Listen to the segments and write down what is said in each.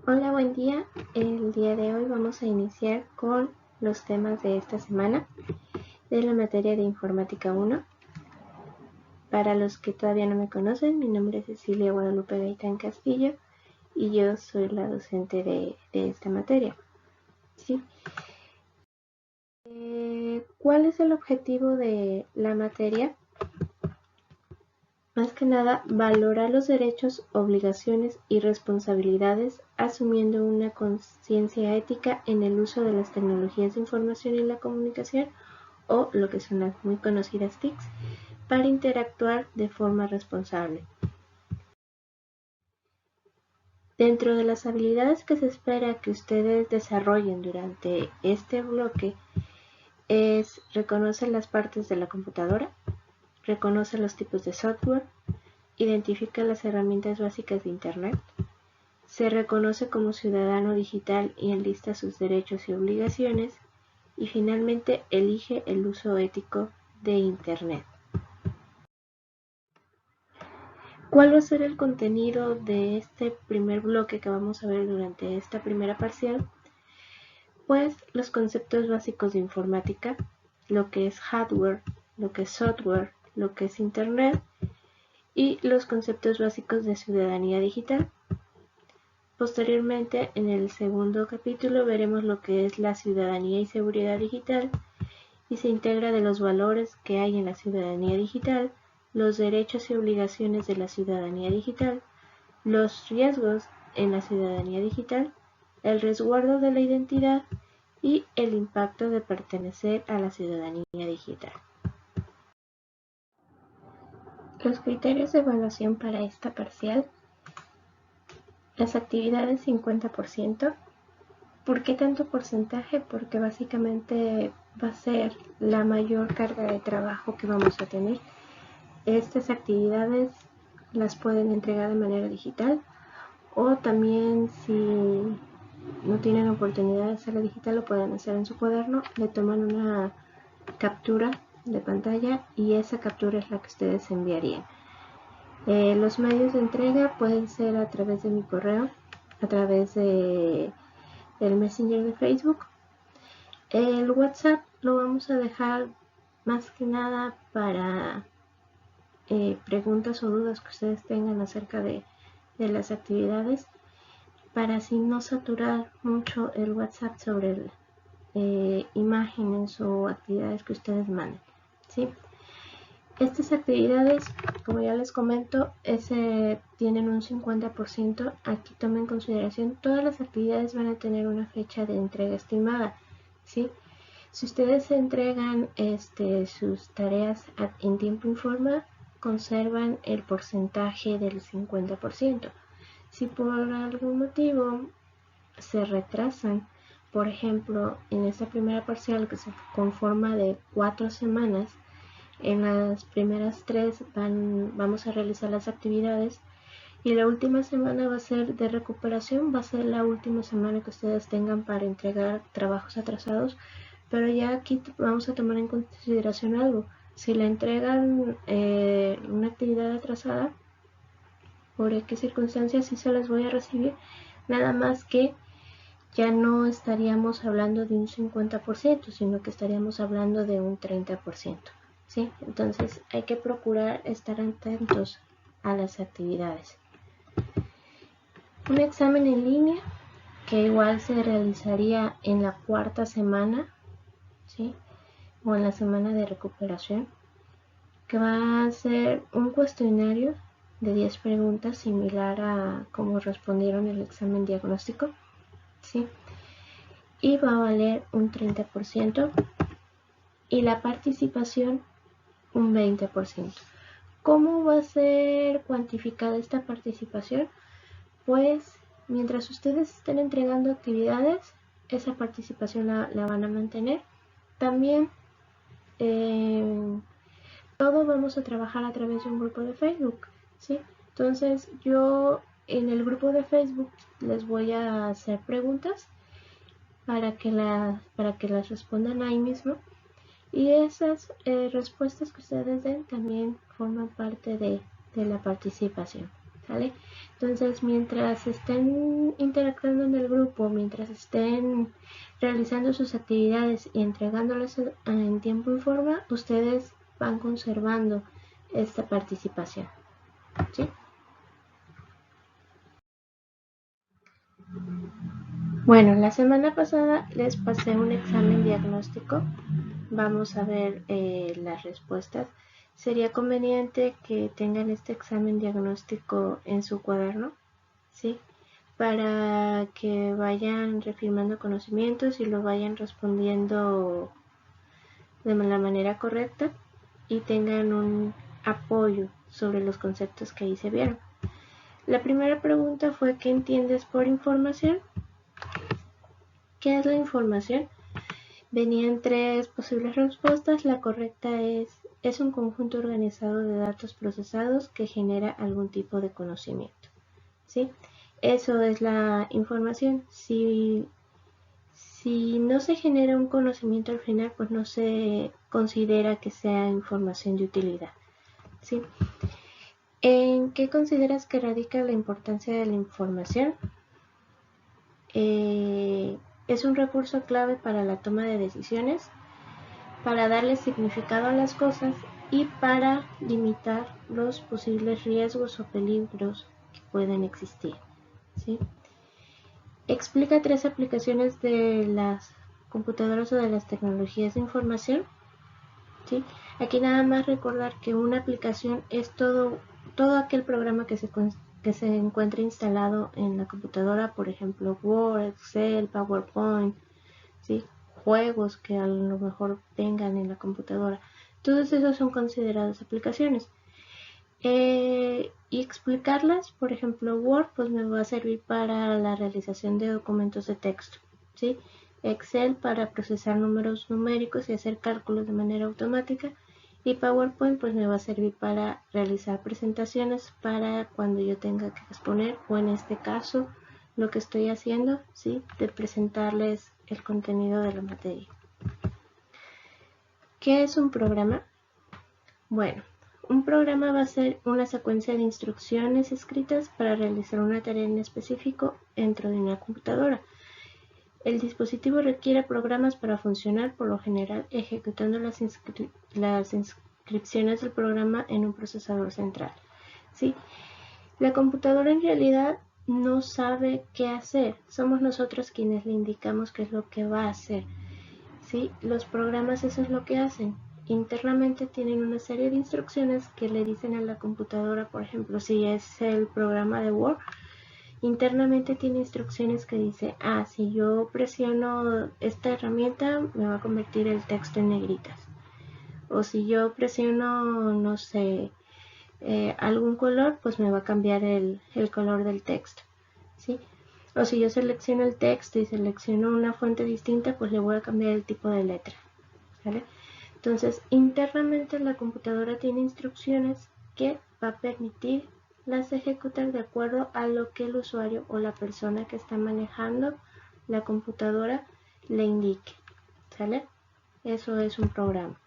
Hola, buen día. El día de hoy vamos a iniciar con los temas de esta semana de la materia de Informática 1. Para los que todavía no me conocen, mi nombre es Cecilia Guadalupe Gaitán Castillo y yo soy la docente de esta materia. ¿Sí? ¿Cuál es el objetivo de la materia? Más que nada, valorar los derechos, obligaciones y responsabilidades asumiendo una conciencia ética en el uso de las tecnologías de información y la comunicación, o lo que son las muy conocidas TICs, para interactuar de forma responsable. Dentro de las habilidades que se espera que ustedes desarrollen durante este bloque es reconocer las partes de la computadora, reconocer los tipos de software, identifica las herramientas básicas de Internet, se reconoce como ciudadano digital y enlista sus derechos y obligaciones, y finalmente elige el uso ético de Internet. ¿Cuál va a ser el contenido de este primer bloque que vamos a ver durante esta primera parcial? Pues los conceptos básicos de informática, lo que es hardware, lo que es software, lo que es Internet y los conceptos básicos de ciudadanía digital. Posteriormente, en el segundo capítulo veremos lo que es la ciudadanía y seguridad digital y se integra de los valores que hay en la ciudadanía digital, los derechos y obligaciones de la ciudadanía digital, los riesgos en la ciudadanía digital, el resguardo de la identidad y el impacto de pertenecer a la ciudadanía digital. Los criterios de evaluación para esta parcial: las actividades 50%. ¿Por qué tanto porcentaje? Porque básicamente va a ser la mayor carga de trabajo que vamos a tener. Estas actividades las pueden entregar de manera digital, o también si no tienen oportunidad de hacerlo digital lo pueden hacer en su cuaderno, le toman una captura de pantalla y esa captura es la que ustedes enviarían. Los medios de entrega pueden ser a través de mi correo, a través de el Messenger de Facebook. El WhatsApp lo vamos a dejar más que nada para preguntas o dudas que ustedes tengan acerca de las actividades, para así no saturar mucho el WhatsApp sobre imágenes o actividades que ustedes manden, ¿sí? Estas actividades, como ya les comento, tienen un 50%. Aquí tomen en consideración, todas las actividades van a tener una fecha de entrega estimada, ¿sí? Si ustedes entregan sus tareas en tiempo y forma, conservan el porcentaje del 50%. Si por algún motivo se retrasan, por ejemplo, en esta primera parcial que se conforma de 4 semanas, en las primeras 3 vamos a realizar las actividades y la última semana va a ser de recuperación, va a ser la última semana que ustedes tengan para entregar trabajos atrasados, pero ya aquí vamos a tomar en consideración algo. Si le entregan una actividad atrasada, por qué circunstancias sí se las voy a recibir, nada más que ya no estaríamos hablando de un 50%, sino que estaríamos hablando de un 30%. ¿Sí? Entonces hay que procurar estar atentos a las actividades. Un examen en línea que igual se realizaría en la 4ª semana, ¿sí? O en la semana de recuperación, que va a ser un cuestionario de 10 preguntas similar a cómo respondieron el examen diagnóstico, ¿sí? Y va a valer un 30% y la participación un 20%. ¿Cómo va a ser cuantificada esta participación? Pues mientras ustedes estén entregando actividades, esa participación la van a mantener. También todo vamos a trabajar a través de un grupo de Facebook, ¿sí? Entonces yo en el grupo de Facebook les voy a hacer preguntas para que las respondan ahí mismo, y esas respuestas que ustedes den también forman parte de la participación, ¿vale? Entonces, mientras estén interactuando en el grupo, mientras estén realizando sus actividades y entregándolas en tiempo y forma, ustedes van conservando esta participación, ¿sí? Bueno, la semana pasada les pasé un examen diagnóstico. Vamos a ver las respuestas. Sería conveniente que tengan este examen diagnóstico en su cuaderno, ¿sí? Para que vayan reafirmando conocimientos y lo vayan respondiendo de la manera correcta y tengan un apoyo sobre los conceptos que ahí se vieron. La primera pregunta fue: ¿qué entiendes por información? ¿Qué es la información? Venían 3 posibles respuestas. La correcta es un conjunto organizado de datos procesados que genera algún tipo de conocimiento, ¿sí? Eso es la información. Si no se genera un conocimiento al final, pues no se considera que sea información de utilidad, ¿sí? ¿En qué consideras que radica la importancia de la información? Es un recurso clave para la toma de decisiones, para darle significado a las cosas y para limitar los posibles riesgos o peligros que pueden existir, ¿sí? Explica 3 aplicaciones de las computadoras o de las tecnologías de información, ¿sí? Aquí nada más recordar que una aplicación es todo aquel programa que se encuentra instalado en la computadora, por ejemplo Word, Excel, PowerPoint, ¿sí? Juegos que a lo mejor tengan en la computadora. Todos esos son considerados aplicaciones. Y explicarlas, por ejemplo Word, pues me va a servir para la realización de documentos de texto, ¿sí? Excel para procesar números numéricos y hacer cálculos de manera automática, y PowerPoint pues me va a servir para realizar presentaciones para cuando yo tenga que exponer, o en este caso lo que estoy haciendo, ¿sí? De presentarles el contenido de la materia. ¿Qué es un programa? Bueno, un programa va a ser una secuencia de instrucciones escritas para realizar una tarea en específico dentro de una computadora. El dispositivo requiere programas para funcionar, por lo general ejecutando las inscripciones del programa en un procesador central, ¿sí? La computadora en realidad no sabe qué hacer, somos nosotros quienes le indicamos qué es lo que va a hacer, ¿sí? Los programas eso es lo que hacen. Internamente tienen una serie de instrucciones que le dicen a la computadora, por ejemplo, si es el programa de Word, internamente tiene instrucciones que dice, si yo presiono esta herramienta me va a convertir el texto en negritas. O si yo presiono, no sé, algún color, pues me va a cambiar el color del texto, ¿sí? O si yo selecciono el texto y selecciono una fuente distinta, pues le voy a cambiar el tipo de letra, ¿vale? Entonces, internamente la computadora tiene instrucciones que va a permitir las ejecutar de acuerdo a lo que el usuario o la persona que está manejando la computadora le indique, ¿sale? Eso es un programa.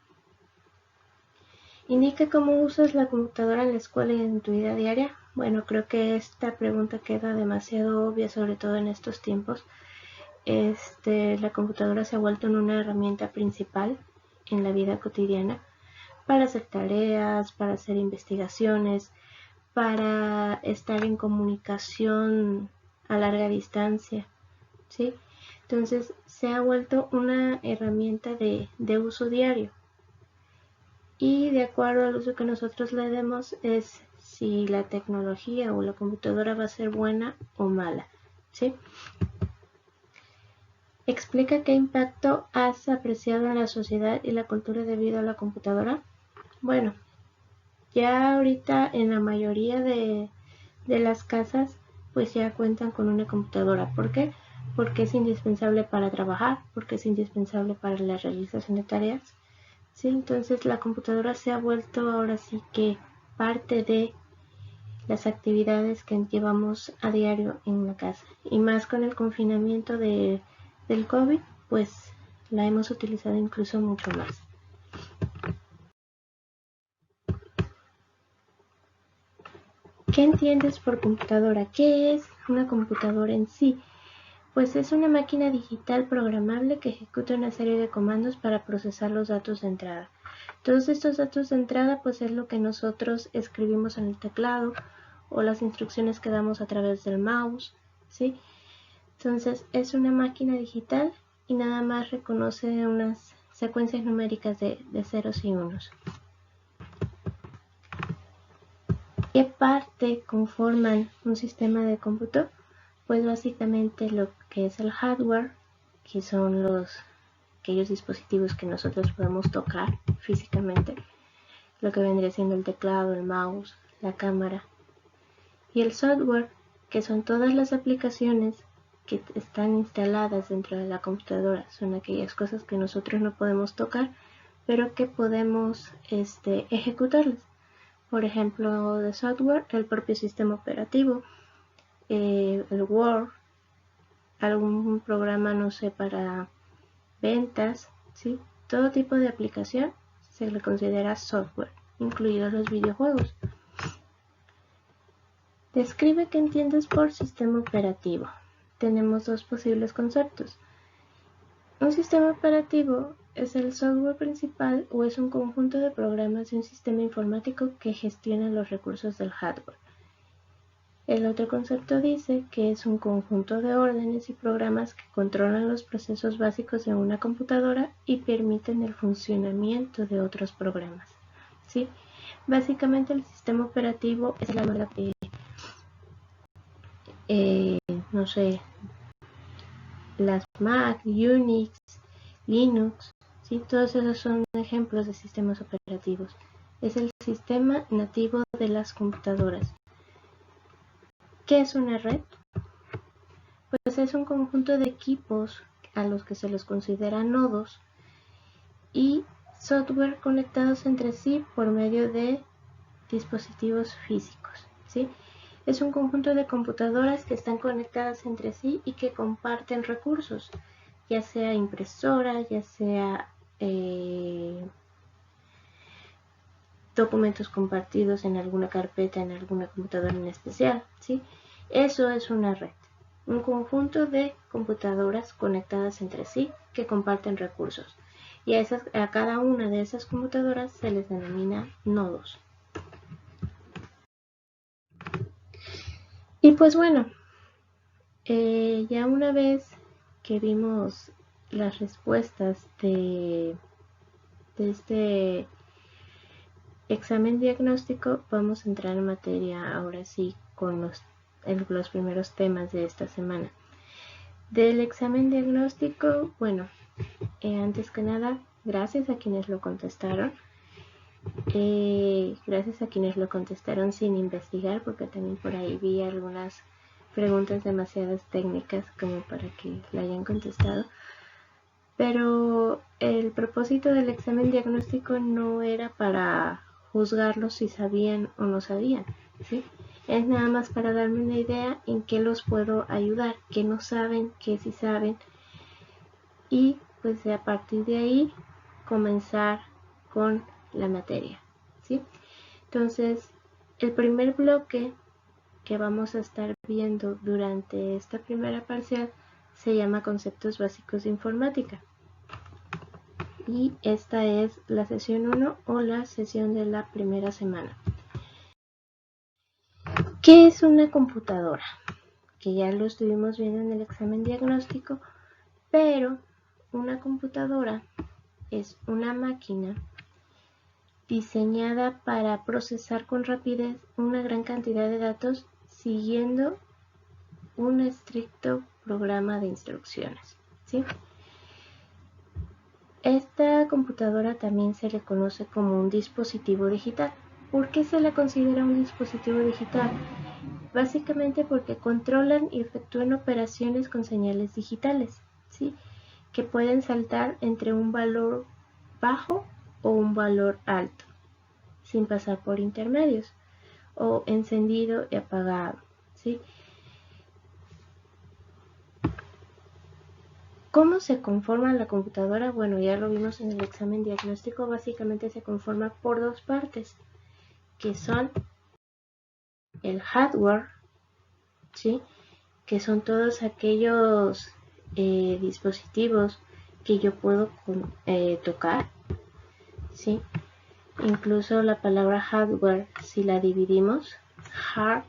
Indica cómo usas la computadora en la escuela y en tu vida diaria. Bueno, creo que esta pregunta queda demasiado obvia, sobre todo en estos tiempos. La computadora se ha vuelto en una herramienta principal en la vida cotidiana para hacer tareas, para hacer investigaciones, para estar en comunicación a larga distancia, ¿sí? Entonces se ha vuelto una herramienta de uso diario, y de acuerdo al uso que nosotros le demos es si la tecnología o la computadora va a ser buena o mala, ¿sí? Explica qué impacto has apreciado en la sociedad y la cultura debido a la computadora. Bueno, ya ahorita en la mayoría de las casas pues ya cuentan con una computadora. ¿Por qué? Porque es indispensable para trabajar, porque es indispensable para la realización de tareas, ¿sí? Entonces la computadora se ha vuelto ahora sí que parte de las actividades que llevamos a diario en la casa, y más con el confinamiento del COVID, pues la hemos utilizado incluso mucho más. ¿Qué entiendes por computadora? ¿Qué es una computadora en sí? Pues es una máquina digital programable que ejecuta una serie de comandos para procesar los datos de entrada. Todos estos datos de entrada pues es lo que nosotros escribimos en el teclado o las instrucciones que damos a través del mouse, ¿sí? Entonces es una máquina digital y nada más reconoce unas secuencias numéricas de ceros y unos. ¿Qué parte conforman un sistema de cómputo? Pues básicamente lo que es el hardware, que son aquellos dispositivos que nosotros podemos tocar físicamente, lo que vendría siendo el teclado, el mouse, la cámara, y el software, que son todas las aplicaciones que están instaladas dentro de la computadora, son aquellas cosas que nosotros no podemos tocar, pero que podemos ejecutarlas. Por ejemplo, de software, el propio sistema operativo, el Word, algún programa, no sé, para ventas, ¿sí? Todo tipo de aplicación se le considera software, incluidos los videojuegos. Describe qué entiendes por sistema operativo. Tenemos dos posibles conceptos. Un sistema operativo es el software principal o es un conjunto de programas de un sistema informático que gestiona los recursos del hardware. El otro concepto dice que es un conjunto de órdenes y programas que controlan los procesos básicos de una computadora y permiten el funcionamiento de otros programas, ¿sí? Básicamente el sistema operativo es la verdad no sé, las Mac, Unix, Linux, ¿sí? Todos esos son ejemplos de sistemas operativos. Es el sistema nativo de las computadoras. ¿Qué es una red? Pues es un conjunto de equipos a los que se les considera nodos y software conectados entre sí por medio de dispositivos físicos, ¿sí? Es un conjunto de computadoras que están conectadas entre sí y que comparten recursos, ya sea impresora, ya sea documentos compartidos en alguna carpeta, en alguna computadora en especial, ¿sí? Eso es una red, un conjunto de computadoras conectadas entre sí que comparten recursos. Y a cada una de esas computadoras se les denomina nodos. Y pues bueno, ya una vez que vimos las respuestas de este examen diagnóstico, vamos a entrar en materia ahora sí con los primeros temas de esta semana. Del examen diagnóstico, bueno, antes que nada, gracias a quienes lo contestaron. Gracias a quienes lo contestaron sin investigar, porque también por ahí vi algunas preguntas demasiadas técnicas como para que la hayan contestado. Pero el propósito del examen diagnóstico no era para juzgarlos si sabían o no sabían, ¿sí? Es nada más para darme una idea en qué los puedo ayudar, qué no saben, qué sí saben, y pues a partir de ahí comenzar con la materia, ¿sí? Entonces, el primer bloque que vamos a estar viendo durante esta primera parcial se llama Conceptos Básicos de Informática. Y esta es la sesión 1 o la sesión de la primera semana. ¿Qué es una computadora? Que ya lo estuvimos viendo en el examen diagnóstico, pero una computadora es una máquina diseñada para procesar con rapidez una gran cantidad de datos siguiendo un estricto programa de instrucciones, ¿sí? Esta computadora también se le conoce como un dispositivo digital. ¿Por qué se le considera un dispositivo digital? Básicamente porque controlan y efectúan operaciones con señales digitales, ¿sí? Que pueden saltar entre un valor bajo o un valor alto, sin pasar por intermedios, o encendido y apagado, ¿sí? ¿Cómo se conforma la computadora? Bueno, ya lo vimos en el examen diagnóstico, básicamente se conforma por dos partes, que son el hardware, ¿sí? Que son todos aquellos dispositivos que yo puedo tocar, ¿sí? Incluso la palabra hardware, si la dividimos, hard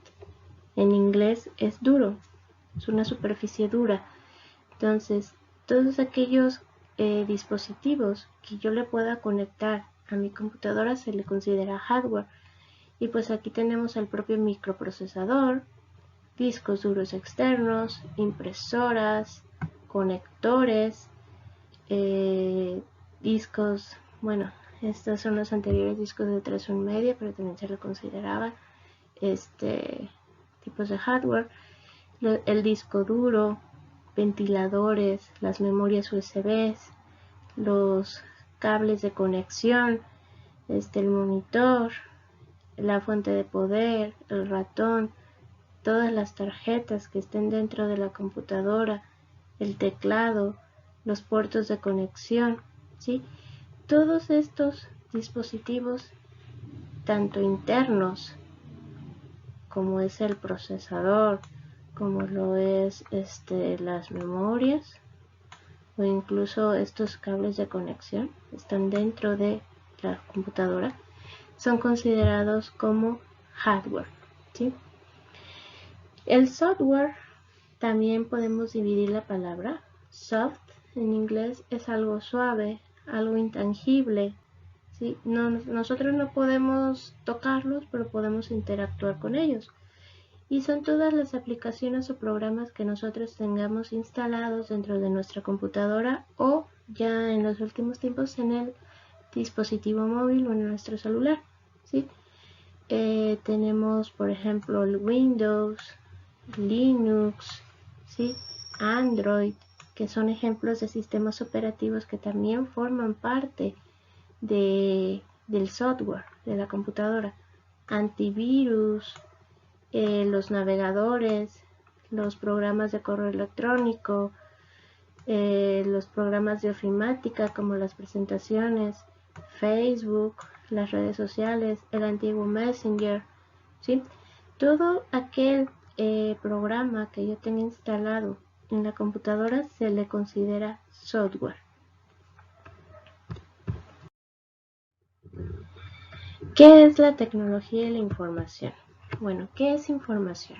en inglés es duro, es una superficie dura. Entonces, todos aquellos dispositivos que yo le pueda conectar a mi computadora se le considera hardware. Y pues aquí tenemos el propio microprocesador, discos duros externos, impresoras, conectores, discos, bueno, estos son los anteriores discos de 3,1 media, pero también se le consideraban tipos de hardware, el disco duro, ventiladores, las memorias USB, los cables de conexión, el monitor, la fuente de poder, el ratón, todas las tarjetas que estén dentro de la computadora, el teclado, los puertos de conexión, ¿sí? Todos estos dispositivos, tanto internos como es el procesador, como lo es las memorias o incluso estos cables de conexión, están dentro de la computadora, son considerados como hardware, ¿sí? El software, también podemos dividir la palabra. Soft en inglés es algo suave, algo intangible, ¿sí? Nosotros no podemos tocarlos, pero podemos interactuar con ellos. Y son todas las aplicaciones o programas que nosotros tengamos instalados dentro de nuestra computadora o ya en los últimos tiempos en el dispositivo móvil o en nuestro celular, ¿sí? Tenemos, por ejemplo, el Windows, Linux, ¿sí? Android, que son ejemplos de sistemas operativos que también forman parte del software de la computadora. Antivirus, los navegadores, los programas de correo electrónico, los programas de ofimática como las presentaciones, Facebook, las redes sociales, el antiguo Messenger, ¿sí? Todo aquel programa que yo tenga instalado en la computadora se le considera software. ¿Qué es la tecnología y la información? Bueno, ¿qué es información?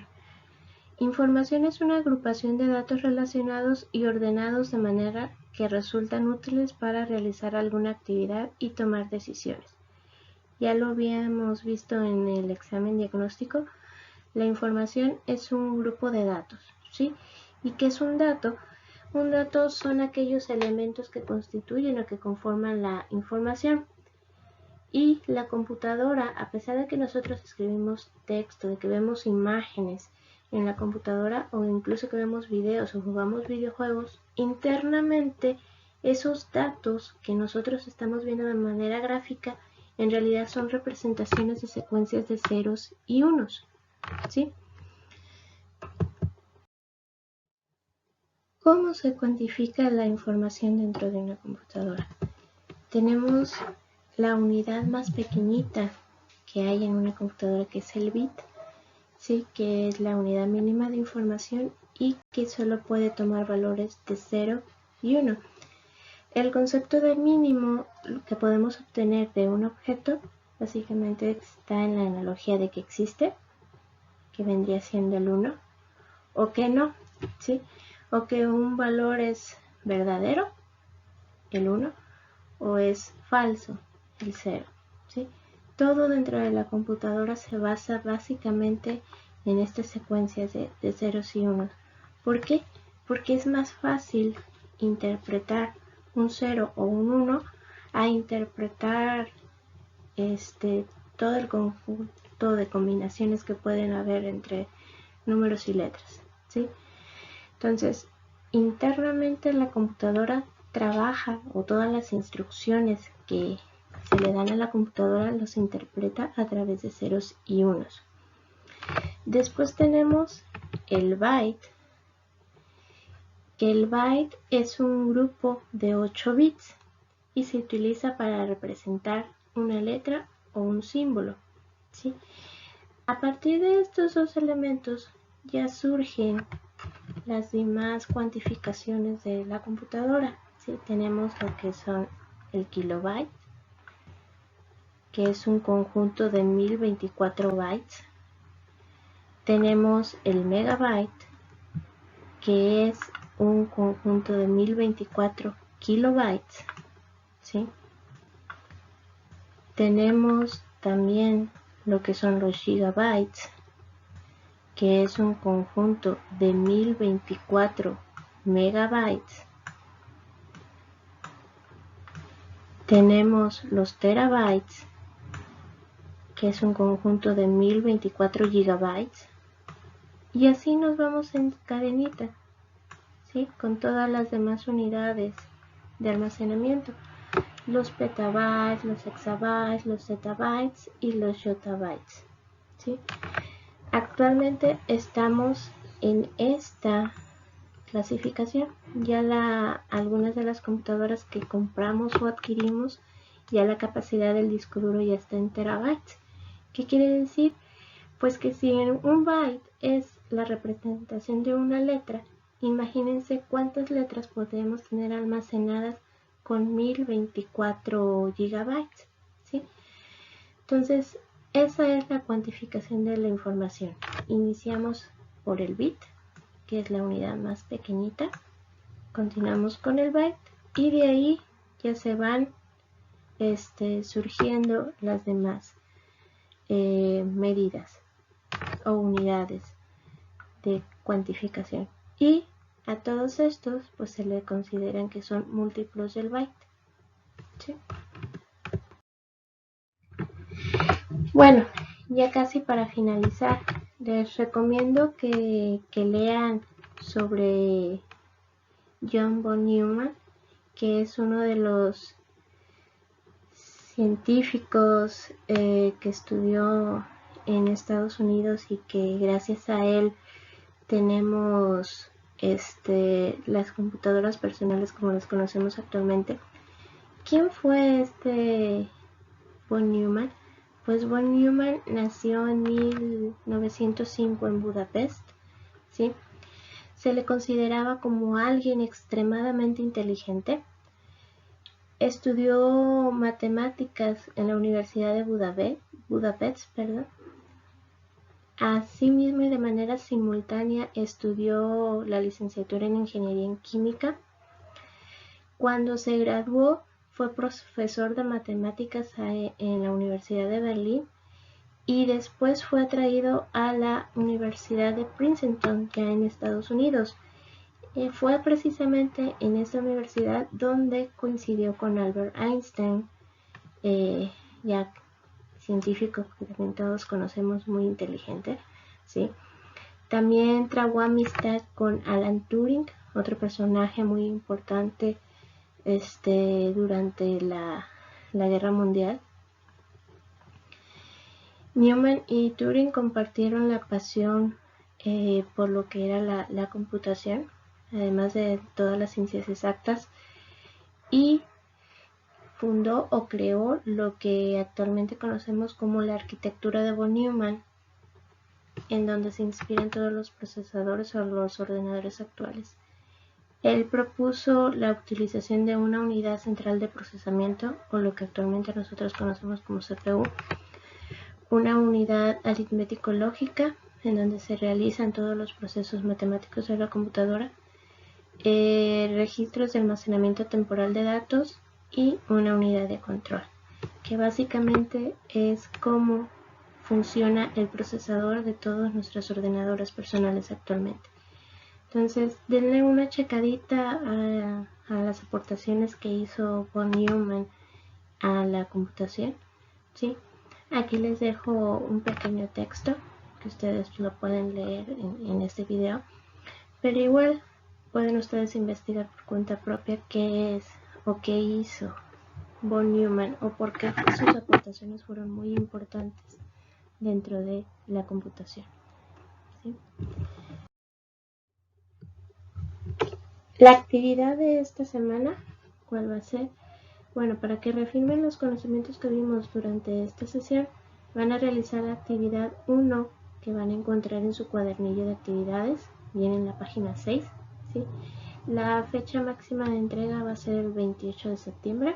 Información es una agrupación de datos relacionados y ordenados de manera que resultan útiles para realizar alguna actividad y tomar decisiones. Ya lo habíamos visto en el examen diagnóstico. La información es un grupo de datos, ¿sí? ¿Y qué es un dato? Un dato son aquellos elementos que constituyen o que conforman la información. Y la computadora, a pesar de que nosotros escribimos texto, de que vemos imágenes en la computadora o incluso que vemos videos o jugamos videojuegos, internamente esos datos que nosotros estamos viendo de manera gráfica en realidad son representaciones de secuencias de ceros y unos, ¿sí? ¿Cómo se cuantifica la información dentro de una computadora? Tenemos la unidad más pequeñita que hay en una computadora, que es el bit, ¿sí? Que es la unidad mínima de información y que solo puede tomar valores de 0 y 1. El concepto de mínimo que podemos obtener de un objeto básicamente está en la analogía de que existe, que vendría siendo el 1, o que no, ¿sí? O que un valor es verdadero, el 1, o es falso, el 0, ¿sí? Todo dentro de la computadora se basa básicamente en estas secuencias de ceros y unos. ¿Por qué? Porque es más fácil interpretar un 0 o un 1 a interpretar todo el conjunto de combinaciones que pueden haber entre números y letras, ¿sí? Entonces, internamente la computadora trabaja, o todas las instrucciones que se le dan a la computadora los interpreta a través de ceros y unos. Después tenemos el byte, que el byte es un grupo de 8 bits y se utiliza para representar una letra o un símbolo, ¿sí? A partir de estos dos elementos ya surgen las demás cuantificaciones de la computadora. ¿Sí? Tenemos lo que son el kilobyte, que es un conjunto de 1024 bytes. Tenemos el megabyte, que es un conjunto de 1024 kilobytes. ¿Sí? Tenemos también lo que son los gigabytes, que es un conjunto de 1024 megabytes. Tenemos los terabytes, que es un conjunto de 1024 gigabytes. Y así nos vamos en cadenita, ¿sí? Con todas las demás unidades de almacenamiento. Los petabytes, los exabytes, los zettabytes y los yottabytes, ¿sí? Actualmente estamos en esta clasificación. Ya algunas de las computadoras que compramos o adquirimos, ya la capacidad del disco duro ya está en terabytes. ¿Qué quiere decir? Pues que si en un byte es la representación de una letra, imagínense cuántas letras podemos tener almacenadas con 1024 gigabytes, ¿sí? Entonces, esa es la cuantificación de la información. Iniciamos por el bit, que es la unidad más pequeñita. Continuamos con el byte y de ahí ya se van surgiendo las demás medidas o unidades de cuantificación. Y a todos estos pues se le consideran que son múltiplos del byte. ¿Sí? Bueno, ya casi para finalizar, les recomiendo que lean sobre John von Neumann, que es uno de los científicos que estudió en Estados Unidos y que gracias a él tenemos las computadoras personales como las conocemos actualmente. ¿Quién fue von Neumann? Pues von Neumann nació en 1905 en Budapest, ¿sí? Se le consideraba como alguien extremadamente inteligente. Estudió matemáticas en la Universidad de Budapest. Asimismo y de manera simultánea estudió la licenciatura en Ingeniería en Química. Cuando se graduó fue profesor de matemáticas en la Universidad de Berlín y después fue atraído a la Universidad de Princeton, ya en Estados Unidos. Fue precisamente en esta universidad donde coincidió con Albert Einstein, ya científico que también todos conocemos, muy inteligente, ¿sí? También trabó amistad con Alan Turing, otro personaje muy importante durante la Guerra Mundial. Neumann y Turing compartieron la pasión por lo que era la computación, además de todas las ciencias exactas, y fundó o creó lo que actualmente conocemos como la arquitectura de von Neumann, en donde se inspiran todos los procesadores o los ordenadores actuales. Él propuso la utilización de una unidad central de procesamiento, o lo que actualmente nosotros conocemos como CPU, una unidad aritmético-lógica, en donde se realizan todos los procesos matemáticos de la computadora, registros de almacenamiento temporal de datos y una unidad de control, que básicamente es cómo funciona el procesador de todos nuestros ordenadores personales actualmente. Entonces, denle una checadita a las aportaciones que hizo von Neumann a la computación, ¿sí? Aquí les dejo un pequeño texto que ustedes lo pueden leer en este video, pero igual pueden ustedes investigar por cuenta propia qué es o qué hizo von Neumann o por qué sus aportaciones fueron muy importantes dentro de la computación, ¿sí? La actividad de esta semana, ¿cuál va a ser? Bueno, para que reafirmen los conocimientos que vimos durante esta sesión, Van a realizar la actividad 1 que van a encontrar en su cuadernillo de actividades, viene en la página 6, ¿sí? La fecha máxima de entrega va a ser el 28 de septiembre.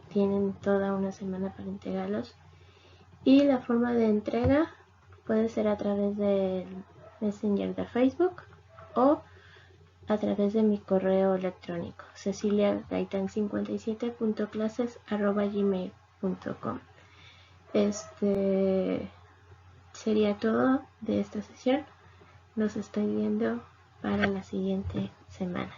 Tienen toda una semana para entregarlos. Y la forma de entrega puede ser a través del Messenger de Facebook o a través de mi correo electrónico ceciliagaitan57.clases@gmail.com. Sería todo de esta sesión. Nos estoy viendo para la siguiente semana.